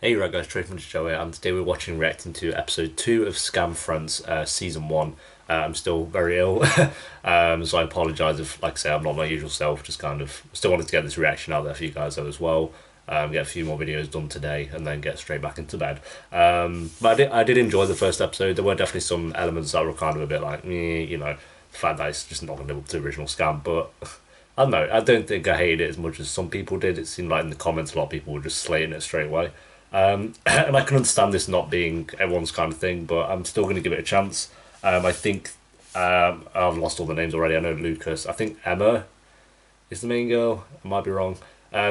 Hey right guys, Trey from Joe here, and today we're watching reacting to episode 2 of Scam Fronts season 1. I'm still very ill, so I apologise if, like I say, I'm not my usual self, just kind of still wanted to get this reaction out there for you guys though as well. Get a few more videos done today and then get straight back into bed. But I did enjoy the first episode. There were definitely some elements that were kind of a bit like, the fact that it's just not going to live up to the original Scam, but I don't know. I don't think I hated it as much as some people did. It seemed like in the comments a lot of people were just slating it straight away. And I can understand this not being everyone's kind of thing, but I'm still going to give it a chance. I think I've lost all the names already. I know Lucas. I think Emma is the main girl. I might be wrong.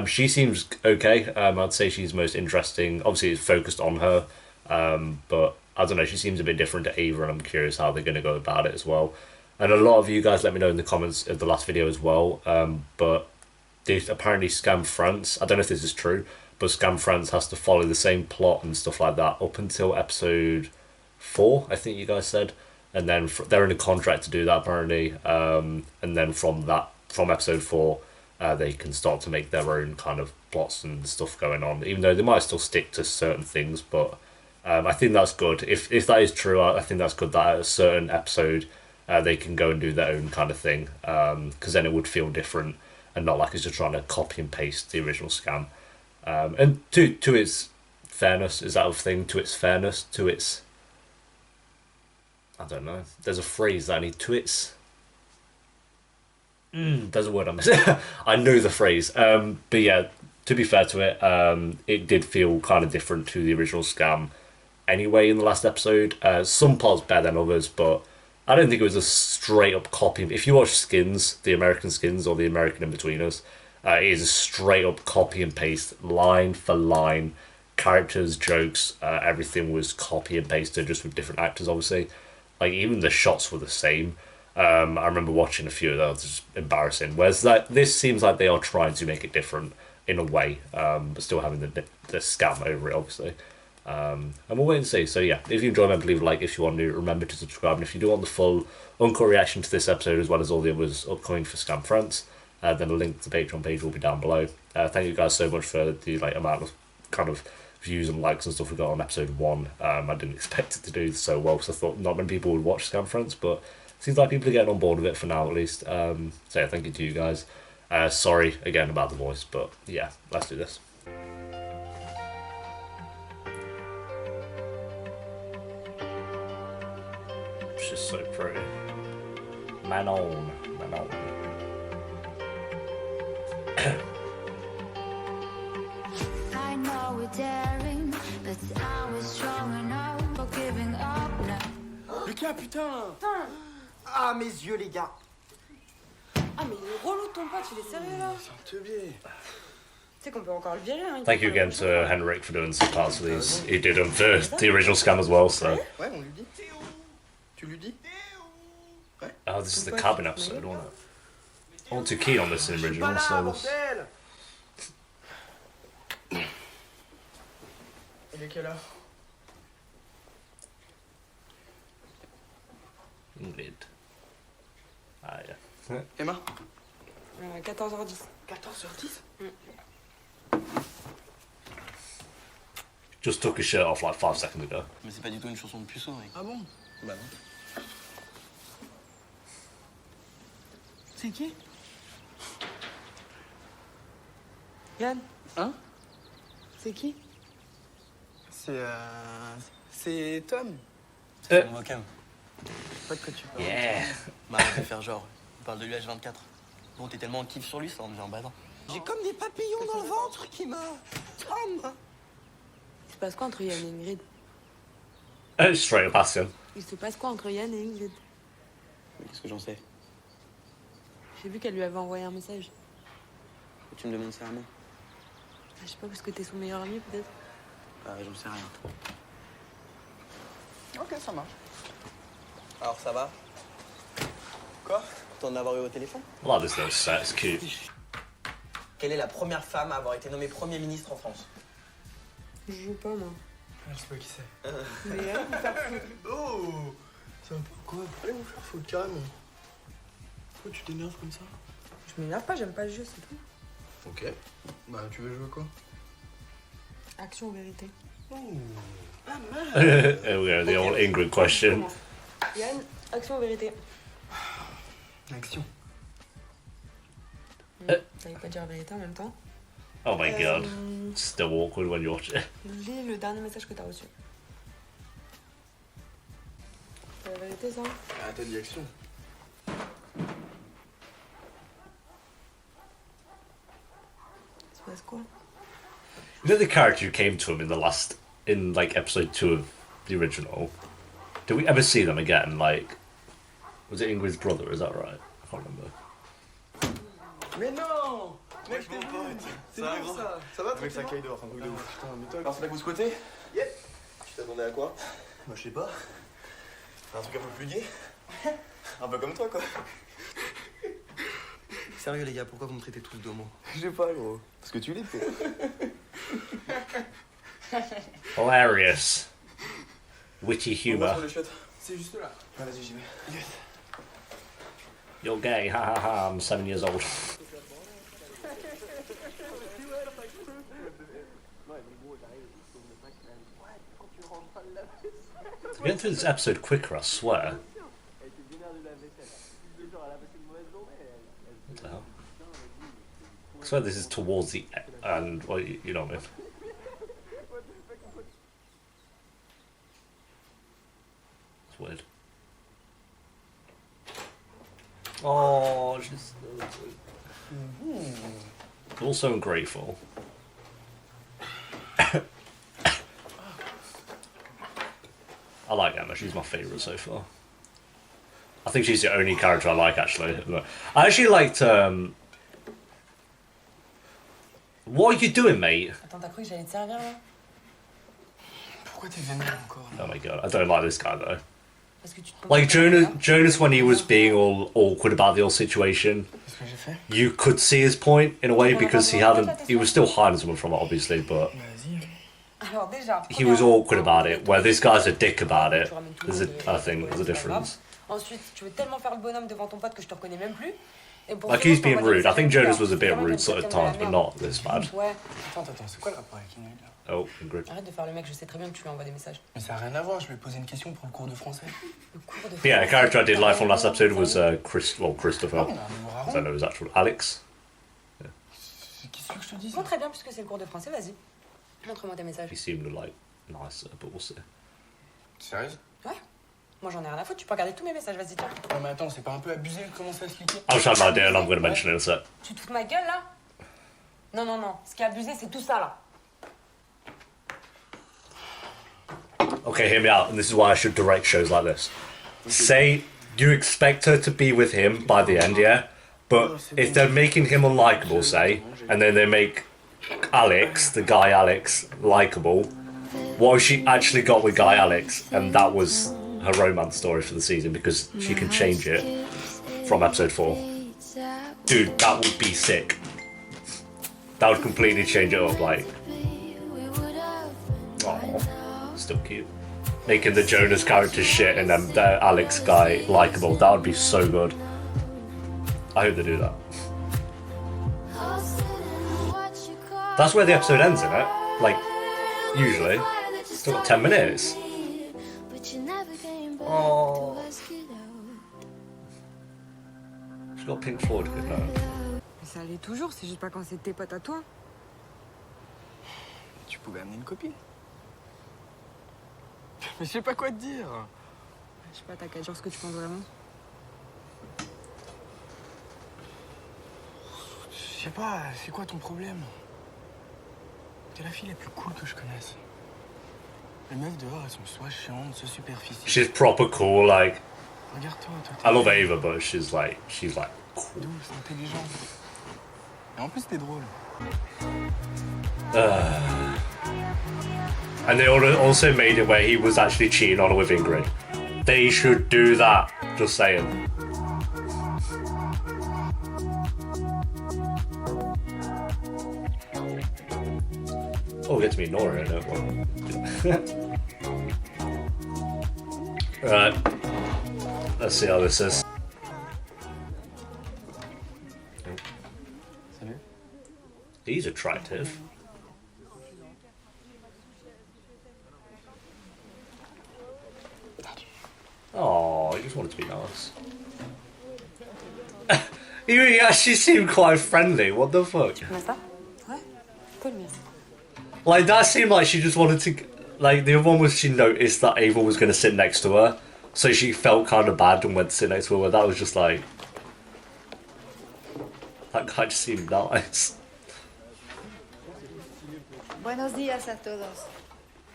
She seems okay. I'd say she's most interesting. Obviously, it's focused on her, but I don't know. She seems a bit different to Ava, and I'm curious how they're going to go about it as well. And a lot of you guys let me know in the comments of the last video as well. But they apparently Scam France. I don't know if this is true, but Scam France has to follow the same plot and stuff like that up until episode 4, I think you guys said, and then they're in a contract to do that apparently. And then from episode 4, they can start to make their own kind of plots and stuff going on. Even though they might still stick to certain things, but I think that's good. If that is true, I think that's good that at a certain episode they can go and do their own kind of thing, because then it would feel different and not like it's just trying to copy and paste the original Scam. And to its fairness, is that a thing? To its fairness, to its, I don't know. There's a phrase that I need to its. There's a word I'm missing. I know the phrase. But yeah, to be fair to it, it did feel kind of different to the original Scam. Anyway, in the last episode, some parts better than others, but I don't think it was a straight up copy. If you watch Skins, the American Skins or the American In-Betweeners, it is a straight up copy and paste, line for line, characters, jokes, everything was copy and pasted, just with different actors, obviously. Like, even the shots were the same. I remember watching a few of those, just embarrassing. Whereas this seems like they are trying to make it different in a way, but still having the Scam over it, obviously. And we'll wait and see. So yeah, if you enjoy, remember to leave a like. If you want to, remember to subscribe. And if you do want the full uncut reaction to this episode, as well as all the others upcoming for Scam France, then a link to the Patreon page will be down below. Thank you guys so much for the amount of kind of views and likes and stuff we got on episode 1. I didn't expect it to do so well, because I thought not many people would watch Scam France, but it seems like people are getting on board with it for now at least. So yeah, thank you to you guys. Sorry again about the voice, but yeah, let's do this. She's so pretty. Manon. I know we're daring, but I was strong enough for giving up now. Lucas, putain! Ah, mes yeux, les gars! Ah, mais il est relou ton pote, il est sérieux là? C'est un teubé. Tu sais qu'on peut encore le virer, hein. Thank you again to Henrik for doing some parts of these. He did them for the original Scam as well, so. Ouais, on lui dit. Tu lui dis? Oh, this is the cabin episode, wasn't it? I wasn't too keen on this in the original, so this... Il est quelle heure? Ingrid. Ah, yeah. Emma? 14h10. 14h10? Just took his shirt off like 5 seconds ago. Mais c'est pas du tout une chanson de puceau, mec. Ah bon? Bah non. C'est qui? Yann, Hein? c'est qui? C'est Tom. C'est mon Skam. Pas de quoi tu parles. Yeah. Bah, je vais faire genre. On parle de lui H24. Bon, t'es tellement en kiff sur lui, ça en devient embêtant. J'ai comme des papillons dans le ventre qui me... Tom! Il se passe quoi entre Yann et Ingrid? Straight up ask him. Il se passe quoi entre Yann et Ingrid? Mais qu'est-ce que j'en sais? J'ai vu qu'elle lui avait envoyé un message. Tu me demandes ça à moi? Je sais pas, parce que t'es son meilleur ami peut-être? Bah, j'en sais rien. Ok, ça marche. Alors, ça va? Quoi? T'en as avoir eu au téléphone? I like this little set, it's cute. Quelle est la première femme à avoir été nommée Premier ministre en France? Je joue pas, moi. Je sais pas qui c'est. Mais Oh! C'est un peu quoi? Allez vous faire foutre carrément. Pourquoi tu t'énerves comme ça? je m'énerve pas, j'aime pas le jeu, c'est tout. Ok. Bah tu veux jouer quoi? Action ou vérité? Here we go, the old Ingrid question. Yann, action ou vérité? Action. T'allais pas dire vérité en même temps? Oh my god. Still awkward when you watch it. Lis le dernier message que t'as reçu. C'est la vérité ça? Ah, t'as dit action. Il se passe quoi? You know the character who came to him in like episode 2 of the original? Did we ever see them again? Like, was it Ingrid's brother? Is that right? I can't remember. Mais non! Mec, Wesh, mon t'es pote. venu. C'est Ça va, bon gros? ça. Ça va, Mec, ça tranquillement? caille dehors, un truc de Ah, ouf. putain, mais toi, Alors, c'est là que vous squattez? Yeah. Tu t'attendais à quoi? Bah, je sais pas. Un truc un peu plus gai. Un peu comme toi, quoi. Sérieux, les gars, pourquoi vous me traitez tous d'homo? Je sais pas, gros. Parce que tu l'es, toi. Hilarious. Witty On va humour. sur les chiottes. C'est juste là. Ouais, vas-y, j'y vais. Yes. You're gay, ha ha ha, I'm 7 years old. We're getting through this episode quicker, I swear. What the hell? I swear this is towards the and well, you know what I mean. It's weird. Oh, she's also ungrateful. I like Emma, she's my favourite so far. I think she's the only character I like, actually. I actually liked, What are you doing, mate? Attends, t'as cru que j'allais te servir là? Pourquoi t'es vénère encore? Oh my god, I don't like this guy, though. Parce que tu te Like, Jonas, when he was being all awkward about the whole situation, Qu'est-ce que j'ai fait? you could see his point, in a way, because he was still hiding someone from it, obviously, but Vas-y. Alors déjà, he was awkward about it, where this guy's a dick about it. I think there's a difference. Ensuite, tu veux tellement faire le bonhomme devant ton pote que je te reconnais même plus. Et pour Like, finir, he's being t'envoies des rude. I think messages Jonas was a bit vraiment rude sort of times, but not this bad. Ouais. Attends, c'est quoi le rapport avec Ingrid là? Oh, Ingrid. Arrête de faire le mec, je sais très bien que tu lui envoies des messages. Mais ça a rien à voir, je lui ai posé une question pour le cours de français. Le cours de But yeah, a character I did like from last episode was Christopher. Ah, on a un amour à I don't know his actual Alex. Qu'est-ce que je te dis? Bon, très bien, puisque c'est le cours de français, vas-y. Montre-moi tes messages. He seemed like nicer, but we'll see. Sérieux? Ouais. Moi, j'en ai rien à foutre, tu peux regarder tous mes messages, vas-y, tiens. Non, mais attends, c'est pas un peu abusé de commencer à se cliquer? I'll shout my idea and I'm going to mention it in a sec. Tu te fous de ma gueule, là? Non, non, non. Ce qui est abusé, c'est tout ça, là. Okay, hear me out, and this is why I should direct shows like this. Say you expect her to be with him by the end, yeah? But if they're making him unlikable, say, and then they make Alex, the guy Alex, likable, what if she actually got with guy Alex, and that was her romance story for the season, because she can change it from episode 4? Dude, that would be sick. That would completely change it up, like... Oh, still cute. Making the Jonas character shit and then the Alex guy likable, that would be so good. I hope they do that. That's where the episode ends, isn't it? Like, usually. Still got 10 minutes. Oh. She's got Pink Floyd, good night. Mais ça allait toujours, c'est juste pas quand c'est tes potes à toi. Tu pouvais amener une copine. Mais je sais pas quoi te dire. Je sais pas, t'as qu'à dire ce que tu penses vraiment. Je sais pas, c'est quoi ton problème? T'es la fille la plus cool que je connaisse. Les meufs dehors, elles sont soit chiantes, soit superficielles. She's proper cool, like... Regarde-toi, toi. I love Ava, but she's like cool. Douce, intelligente. Et en plus, t'es drôle. And they also made it where he was actually cheating on her with Ingrid. They should do that. Just saying. Oh, we get to be Nora in it. Right. Let's see how this is. Salut. He's attractive. just wanted to be nice. He actually seemed quite friendly. What the fuck? Mais ça? Ouais. Cool, merci. Like, that seemed like she just wanted to... Like, the other one was she noticed that Ava was going to sit next to her, so she felt kind of bad and went to sit next to her, but that was just like... That guy just seemed nice. Buenos días a todos.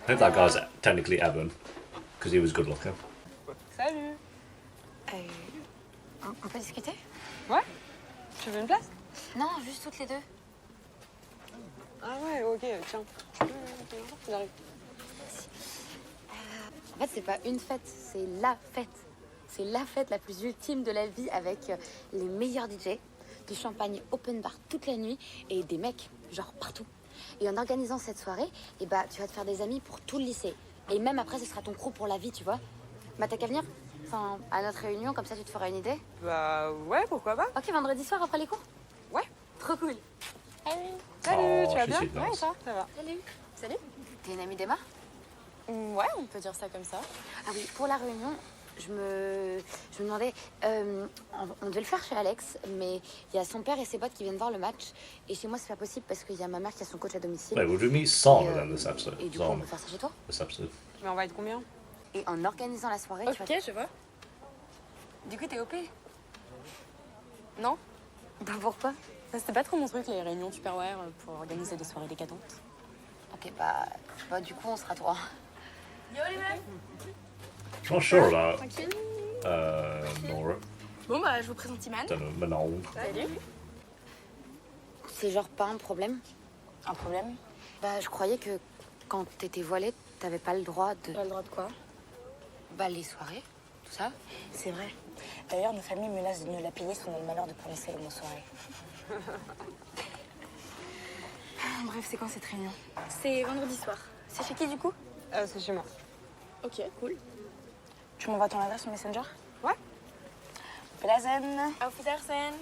I think that guy's technically Evan, because he was good looking. Salut. On peut discuter? Ouais? Tu veux une place? Non, juste toutes les deux. Ah ouais, ok, tiens. J'arrive. En fait, c'est pas une fête, c'est la fête. C'est la fête la plus ultime de la vie avec les meilleurs DJ, du champagne open bar toute la nuit et des mecs, genre partout. Et en organisant cette soirée, tu vas te faire des amis pour tout le lycée. Et même après, ce sera ton crew pour la vie, tu vois. Bah, t'as qu'à venir. Enfin, à notre réunion, comme ça, tu te feras une idée. Bah ouais, pourquoi pas? Ok, vendredi soir après les cours. Ouais. Trop cool. Salut, Oh, tu vas she's bien? sweet, Ouais, nice. ça va. Salut. Salut. T'es une amie d'Emma? Ouais, on peut dire ça comme ça. Ah oui, pour la réunion, je me demandais, on devait le faire chez Alex, mais il y a son père et ses potes qui viennent voir le match. Et chez moi, c'est pas possible parce qu'il y a ma mère qui a son coach à domicile. Wait, would we meet Sana Et, then this episode? Et du coup, on peut faire ça chez toi. This episode. Mais on va être combien? Et en organisant la soirée, tu vas... je vois. Du coup, t'es OP? Non? Bah pourquoi? Ça, c'était pas trop mon truc, les réunions Tupperware pour organiser des soirées décadentes. Ok, bah du coup, on sera trois. Not sure about Tranquille. Nora. Bon, bah, je vous présente Iman. Don't know, Manol. Salut. C'est genre pas un problème? Un problème? Bah je croyais que quand t'étais voilée, t'avais pas le droit de... Pas le droit de quoi? Bah les soirées, tout ça. C'est vrai. D'ailleurs, nos familles menacent de nous la payer si on a le malheur de prononcer le mot soirée. Bref, c'est quand cette réunion? C'est vendredi soir. C'est chez qui, du coup? C'est chez moi. Ok, cool. Tu m'envoies ton adresse sur Messenger? Ouais. Plazen. Auf Wiedersehen.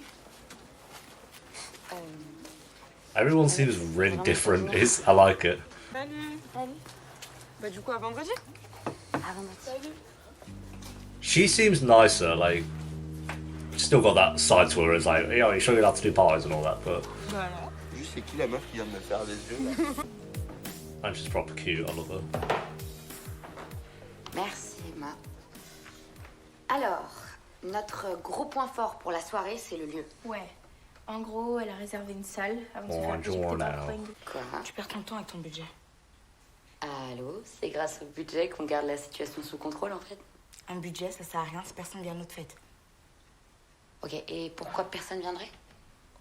Everyone seems really different. I like it. Salut. Salut. Bah du coup, à vendredi? À vendredi. She seems nicer, like, she's still got that side to her, it's like, you know, you sure you'd have to do parties and all that, but, Bah non. Juste, c'est qui la meuf qui vient de me faire les yeux là? and she's proper cute, I love her. Merci, Emma. Alors, notre gros point fort pour la soirée, c'est le lieu. Ouais. En gros, elle a réservé une salle avant de se faire Bonjour, éjecter dans le now. fringue. Quoi? Tu perds ton temps avec ton budget. Allô? C'est grâce au budget qu'on garde la situation sous contrôle, en fait. Un budget, ça sert à rien si personne vient à notre fête. Ok, et pourquoi personne viendrait?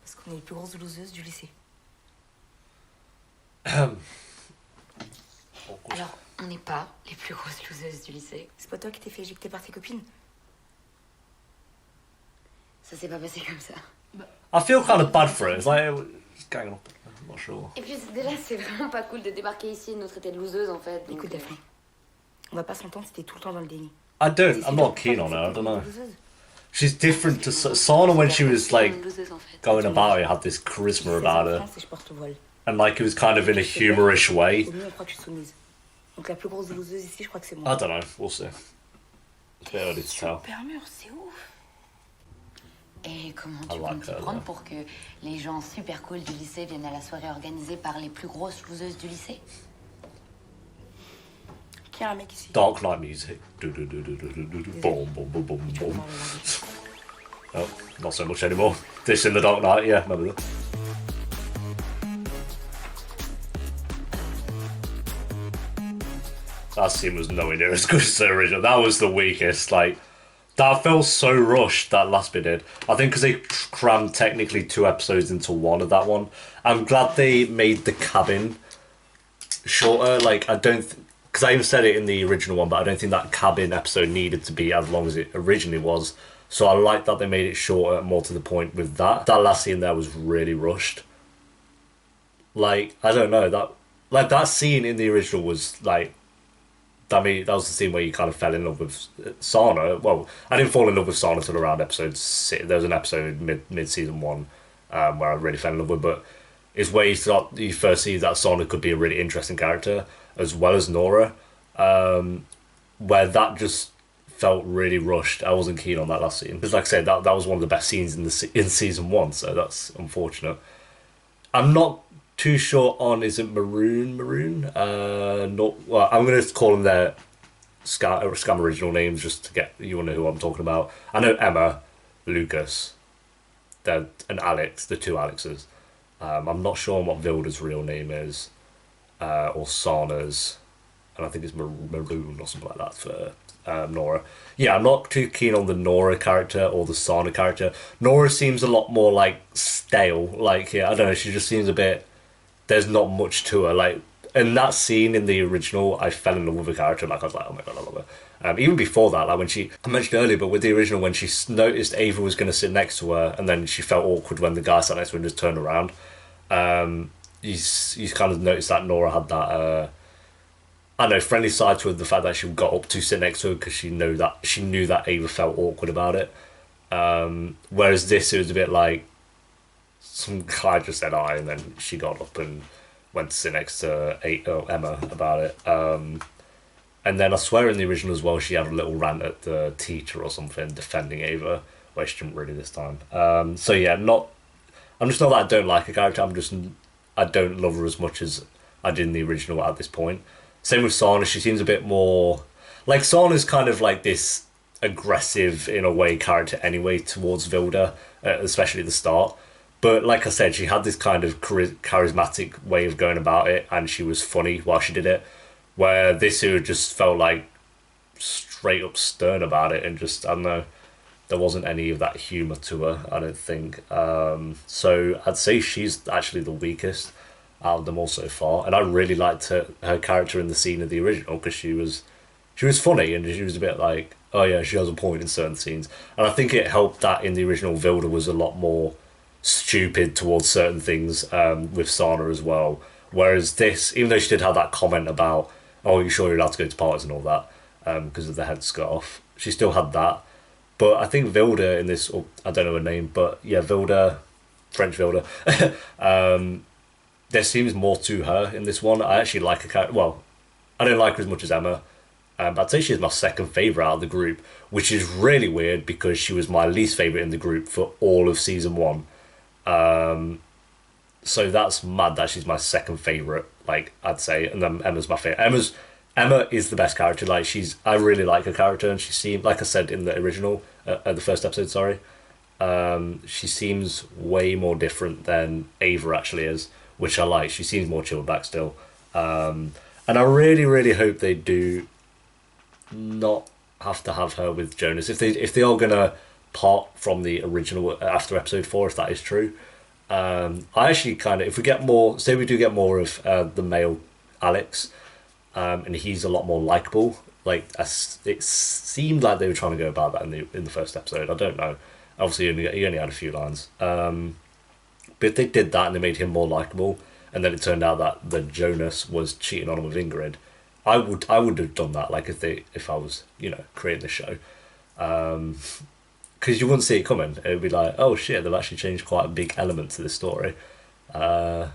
Parce qu'on est les plus grosses loseuses du lycée. Alors, on n'est pas les plus grosses loseuses du lycée. C'est pas toi qui t'es fait éjecter par tes copines? Ça s'est pas passé comme ça. I feel kind of bad for it, it's like, it's going up, I'm not sure. Et puis déjà, c'est vraiment pas cool de débarquer ici et de nous traiter de loseuses, en fait. donc, Écoute, Daphné, on va pas s'entendre si t'es tout le temps dans le déni. I'm not keen on her, I don't know. She's different to Sana when she was, like, loseuse, en fait. going about it, had this charisma about her, Et je porte le voile. and, like, it was kind of in a humorish way. Au mieux, on croit que je suis soumise. Donc la plus grosse loseuse ici, je crois que c'est I moi. don't know, we'll see. It's a bit early to tell. Super mûr, c'est ouf. Et comment I tu like comptes t'y her, prendre yeah. pour que les gens super cool du lycée viennent à la soirée organisée par les plus grosses loseuses du lycée? Qui a un mec ici? Dark Knight music. Boom, boom, boom, boom, Tu vas boom. devoir le regarder. Oh, not so much anymore. This in the Dark Knight, yeah, remember that. That scene was nowhere near as good as the original. That was the weakest. Like, that felt so rushed, that last bit did. I think because they crammed technically 2 episodes into one of that one. I'm glad they made the cabin shorter. Like, I don't... Because I even said it in the original one, but I don't think that cabin episode needed to be as long as it originally was. So I like that they made it shorter and more to the point with that. That last scene there was really rushed. Like, I don't know, that scene in the original was, like... that was the scene where you kind of fell in love with Sana. Well, I didn't fall in love with Sana until around episode 6. There was an episode mid-season 1 where I really fell in love with, but it's where you first see that Sana could be a really interesting character, as well as Nora, where that just felt really rushed. I wasn't keen on that last scene because, like I said, that was one of the best scenes in season one. So that's unfortunate. I'm not too sure on is it Maroon. Not well. I'm gonna call them their Scam original names just to get you will know who I'm talking about. I know Emma, Lucas, and Alex, the two Alexes. I'm not sure what Vilda's real name is, or Sana's, and I think it's Maroon or something like that for Nora. Yeah, I'm not too keen on the Nora character or the Sana character. Nora seems a lot more like stale. Like, yeah, I don't know. She just seems a bit. There's not much to her. Like in that scene in the original, I fell in love with the character. Like I was like, oh my god, I love her. Even before that, like when I mentioned earlier, but with the original, when she noticed Ava was going to sit next to her, and then she felt awkward when the guy sat next to her and just turned around. You kind of noticed that Nora had that. I don't know, friendly side to her. The fact that she got up to sit next to her because she knew that Ava felt awkward about it. Whereas this, it was a bit like some guy just said "I," and then she got up and went to sit next to Emma about it. And then I swear in the original as well, she had a little rant at the teacher or something defending Ava, where she didn't really this time. So yeah, I'm just not that I don't like a character. I don't love her as much as I did in the original at this point. Same with Sana. She seems a bit more like Sana's kind of like this aggressive in a way character anyway towards Vilda, especially at the start. But like I said, she had this kind of charismatic way of going about it, and she was funny while she did it. Where this who just felt like straight up stern about it, and just I don't know, there wasn't any of that humour to her. I don't think. So I'd say she's actually the weakest out of them all so far, and I really liked her character in the scene of the original because she was funny and she was a bit like, oh yeah, she has a point in certain scenes, and I think it helped that in the original Vilda was a lot more stupid towards certain things with Sana as well. Whereas this, even though she did have that comment about, oh, you sure you're allowed to go to parties and all that because of the headscarf, she still had that. But I think Vilda in this, or I don't know her name, but yeah, Vilda, French Vilda, there seems more to her in this one. I actually like her character. Well, I don't like her as much as Emma, but I'd say she's my second favourite out of the group, which is really weird because she was my least favourite in the group for all of season one. So that's mad that she's my second favourite, like I'd say, and then Emma's my favourite. Emma is the best character. Like I really like her character, and she seemed, like I said in the original, the first episode, sorry, she seems way more different than Ava actually is, which I like. She seems more chilled back still, and I really, really hope they do not have to have her with Jonas if they are gonna part from the original after episode 4, if that is true. I actually kind of, if we get more, say we do get more of the male Alex, and he's a lot more likable. Like it seemed like they were trying to go about that in the first episode. I don't know. Obviously, he only had a few lines. But if they did that and they made him more likable, and then it turned out that the Jonas was cheating on him with Ingrid, I would have done that. Like if I was creating the show. Because you wouldn't see it coming. It would be like, oh shit, they've actually changed quite a big element to this story. Oh,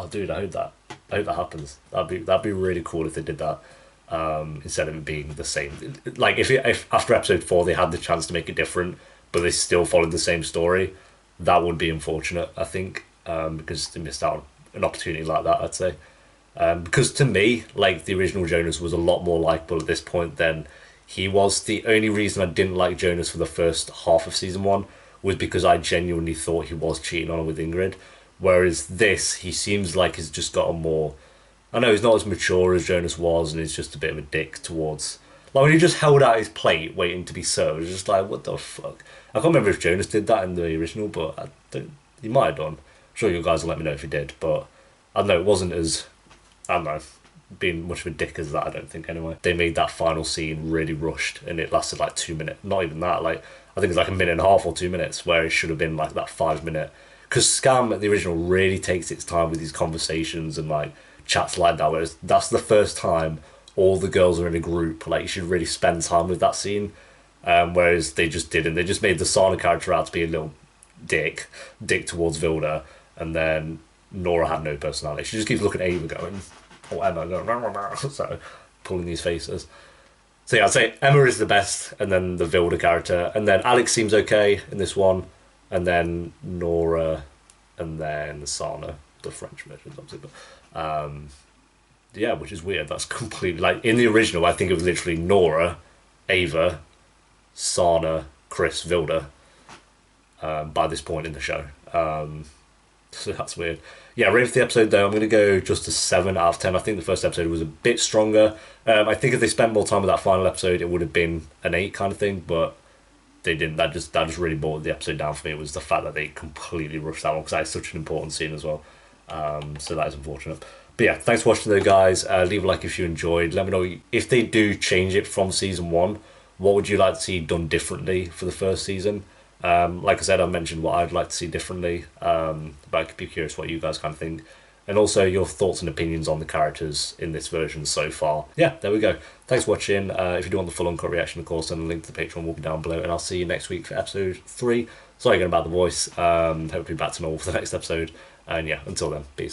dude, I hope that happens. That'd be really cool if they did that. Instead of it being the same. Like if after episode 4 they had the chance to make it different, but they still followed the same story, that would be unfortunate. I think because they missed out on an opportunity like that. I'd say because to me, like the original Jonas was a lot more likable at this point than he was. The only reason I didn't like Jonas for the first half of season 1 was because I genuinely thought he was cheating on her with Ingrid. Whereas this, he seems like he's just got a more... I know he's not as mature as Jonas was, and he's just a bit of a dick towards... Like when he just held out his plate waiting to be served, it was just like, what the fuck? I can't remember if Jonas did that in the original, but he might have done. I'm sure you guys will let me know if he did, but I don't know, it wasn't as... I don't know, being much of a dick as that, I don't think, anyway. They made that final scene really rushed, and it lasted like 2 minutes. Not even that, like, I think it's like a minute and a half or 2 minutes, where it should have been like that 5 minute. Because Skam, the original, really takes its time with these conversations and like chats like that, whereas that's the first time all the girls are in a group. Like, you should really spend time with that scene. Whereas they just didn't. They just made the Sana character out to be a little dick towards Vilda, and then Nora had no personality. She just keeps looking at Ava going, or Emma going, so pulling these faces. So yeah, I'd say Emma is the best, and then the Vilda character, and then Alex seems okay in this one, and then Nora, and then Sana, the French version, obviously. But yeah, which is weird. That's completely like in the original. I think it was literally Nora, Ava, Sana, Chris, Vilda. By this point in the show, so that's weird. Yeah, rating for the episode though, I'm going to go just a 7 out of 10. I think the first episode was a bit stronger. I think if they spent more time with that final episode, it would have been an 8 kind of thing, but they didn't. That just really brought the episode down for me. It was the fact that they completely rushed that one because that is such an important scene as well. So that is unfortunate. But yeah, thanks for watching though, guys. Leave a like if you enjoyed. Let me know if they do change it from season 1. What would you like to see done differently for the first season? Like I said, I mentioned what I'd like to see differently, but I could be curious what you guys kind of think. And also your thoughts and opinions on the characters in this version so far. Yeah, there we go. Thanks for watching. If you do want the full uncut reaction, of course, then the link to the Patreon will be down below. And I'll see you next week for episode 3. Sorry again about the voice. Hopefully back to normal for the next episode. And yeah, until then, peace.